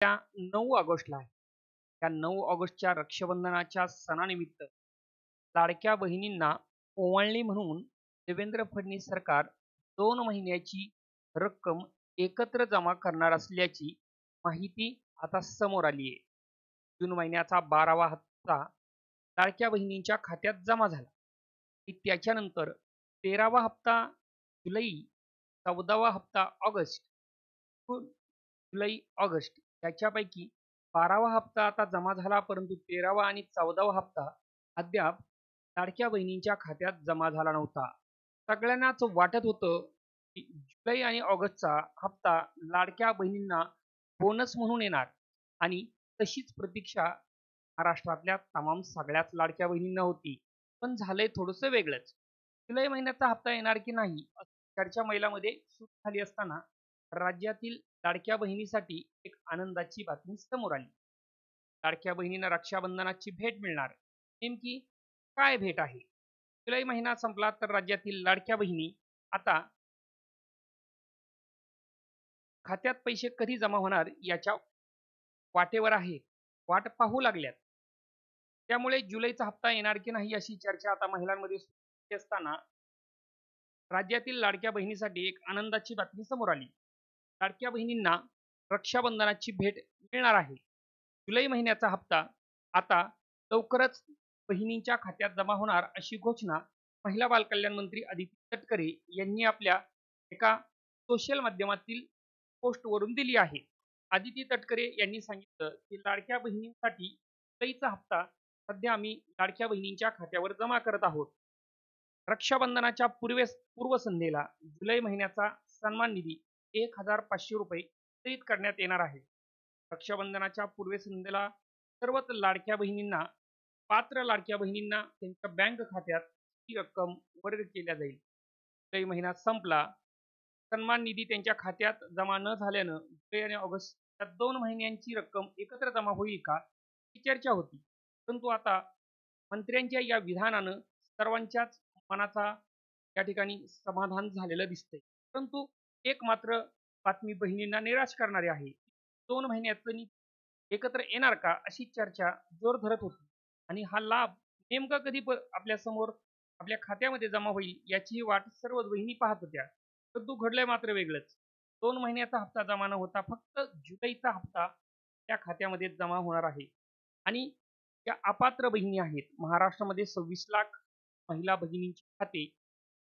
त्या 9 ऑगस्टला आहे. त्या 9 ऑगस्टच्या रक्षाबंधनाच्या सणानिमित्त लाडक्या बहिणींना ओवाळणी म्हणून देवेंद्र फडणवीस सरकार 2 महिन्याची रक्कम एकत्र जमा करणार असल्याची माहिती आता समोर आली आहे. जून महिन्याचा 12वा हप्ता लाडक्या बहिणींच्या खात्यात जमा झाला. त्याच्यानंतर 13वा हप्ता जुलै, 14वा हप्ता ऑगस्ट, जुलै, ऑगस्ट याच्यापैकी 12वा हप्ता आता जमा झाला, परंतु 13वा आणि 14वा हप्ता अद्याप लाडक्या बहिणींच्या खात्यात जमा झाला नव्हता. सगळ्यांनाच वाटत होतं की जुलै आणि ऑगस्टचा हप्ता लाडक्या बहिणींना बोनस म्हणून येणार आणि तशीच प्रतीक्षा महाराष्ट्रातल्या तमाम सगळ्याच लाडक्या बहिणींना होती. पण झालंय थोडंसं वेगळंच. जुलै महिन्याचा हप्ता येणार की नाही अशी चर्चा महिलांमध्ये सुरू झाली असताना राज्यातील लाडक्या बहिणीसाठी एक आनंदाची बातमी समोर आली. लाडक्या बहिणींना रक्षाबंधनाची भेट मिळणार. नेमकी काय भेट आहे? जुलै महिना संपला तर राज्यातील लाडक्या बहिणी आता खात्यात पैसे कधी जमा होणार याच्या वाटेवर आहेत. वाट पाहू लागल्यात. त्यामुळे जुलैचा हप्ता येणार की नाही अशी चर्चा आता महिलांमध्ये सुरू झाली असताना राज्यातील लाडक्या बहिणीसाठी एक आनंदाची बातमी समोर आली. लाडक्या बहिणींना रक्षाबंधनाची भेट मिळणार आहे. जुलै महिन्याचा हप्ता आता लवकरच बहिणींच्या खात्यात जमा होणार अशी घोषणा महिला बालकल्याण मंत्री अदिती तटकरे यांनी आपल्या एका सोशल माध्यमातील पोस्टवरून दिली आहे. अदिती तटकरे यांनी सांगितलं की लाडक्या बहिणींसाठी जुलैचा हप्ता सध्या आम्ही लाडक्या बहिणींच्या खात्यावर जमा करत आहोत. रक्षाबंधनाच्या पूर्वसंध्येला जुलै महिन्याचा सन्मान निधी 1,500 रुपये वितरित करण्यात येणार आहे. रक्षाबंधनाच्या पूर्वसंध्येला सर्वच लाडक्या बहिणींना, पात्र लाडक्या बहिणींना त्यांच्या बँक खात्यात ही रक्कम वर्ग केल्या जाईल. जुलै महिना संपला, सन्मान निधी त्यांच्या खात्यात जमा न झाल्यानं जुलै आणि ऑगस्ट या 2 महिन्यांची रक्कम एकत्र जमा होईल का ही चर्चा होती. परंतु आता मंत्र्यांच्या या विधानानं सर्वांच्याच मनाचा या ठिकाणी समाधान झालेलं दिसतंय. परंतु एक मात्र बातमी बहिणींना निराश करणारी आहे. 2 महिन्याचं एकत्र येणार का अशी चर्चा जोर धरत होती आणि हा लाभ नेमका कधी आपल्यासमोर आपल्या खात्यामध्ये जमा होईल याची वाट सर्वच बहिणी पाहत होत्या. परंतु घडलंय मात्र वेगळंच. 2 महिन्याचा हप्ता जमा न होता फक्त जुलैचा हप्ता त्या खात्यामध्ये जमा होणार आहे आणि ज्या अपात्र बहिणी आहेत, महाराष्ट्रामध्ये 26 लाख महिला भगिनींची खाते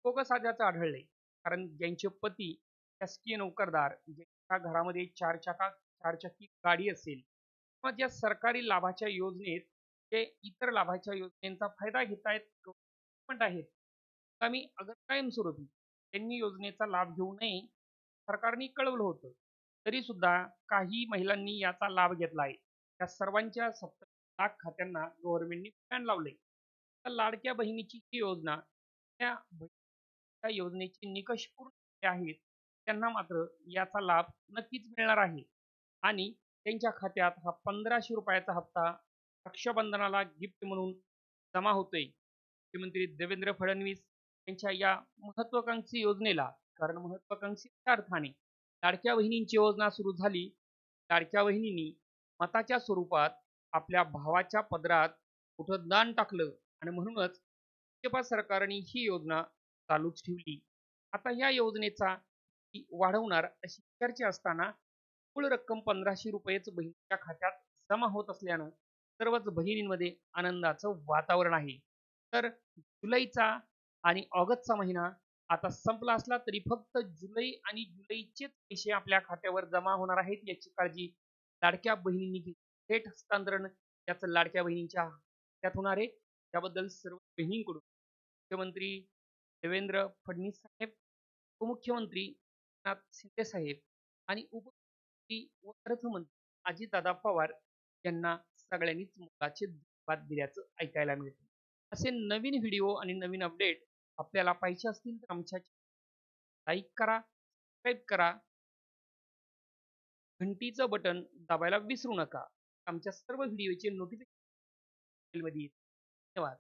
बोगस असल्याचं आढळलंय. कारण ज्यांचे पती शासकीय नोकरदार, ज्यांच्या घरामध्ये चारचाकी गाडी असेल किंवा ज्या सरकारी लाभाच्या योजनेत ते इतर लाभाच्या योजनेचा फायदा घेत आहेत, आम्ही अगर कायमस्वरूपी त्यांनी योजनेचा लाभ घेऊ नये सरकारने कळवलं होतं. तरी सुद्धा काही महिलांनी याचा लाभ घेतला आहे. त्या सर्वांच्या 70 लाख खात्यांना गव्हर्नमेंटने पॅन लावलंय. तर लाडक्या बहिणीची ही योजना त्या योजनेचे निकष पूर्ण केले आहेत त्यांना मात्र याचा लाभ नक्कीच मिळणार आहे आणि त्यांच्या खात्यात हा 1500 रुपयाचा हप्ता रक्षाबंधनाला गिफ्ट म्हणून जमा होतोय. मुख्यमंत्री देवेंद्र फडणवीस यांच्या या महत्वाकांक्षी योजनेला, कारण महत्वाकांक्षी अर्थाने लाडक्या बहिणींची योजना सुरू झाली. लाडक्या बहिणींनी मताच्या स्वरूपात आपल्या भावाच्या पदरात कुठं दान टाकलं आणि म्हणूनच भाजपा सरकारने ही योजना चालूच ठेवली. आता या योजनेचा वाढवणार अशी चर्चा असताना मूळ रक्कम 1500 रुपयेच बहिणीच्या खात्यात जमा होत असल्यानं सर्वच बहिणींमध्ये आनंदाचं वातावरण आहे. तर जुलैचा आणि ऑगस्टचा महिना आता संपला असला तरी फक्त जुलै आणि जुलैचेच पैसे आपल्या खात्यावर जमा होणार आहेत याची काळजी लाडक्या बहिणींनी घेतली. थेट हस्तांतरण याचं लाडक्या बहिणींच्या खात्यात होणार आहे. त्याबद्दल सर्व बहिणींकडून मुख्यमंत्री देवेंद्र फडणवीस साहेब, उपमुख्यमंत्री एकनाथ शिंदे साहेब आणि उपमुख्यमंत्री व अर्थमंत्री अजितदादा पवार यांना सगळ्यांनीच मोलाचे धन्यवाद दिल्याचं ऐकायला मिळतं. असे नवीन व्हिडिओ आणि नवीन अपडेट आपल्याला पाहिजे असतील तर आमच्या लाईक करा, सबस्क्राईब करा, घंटीचं बटन दाबायला विसरू नका. आमच्या सर्व व्हिडिओचे नोटिफिकेशन मध्ये येईल. धन्यवाद.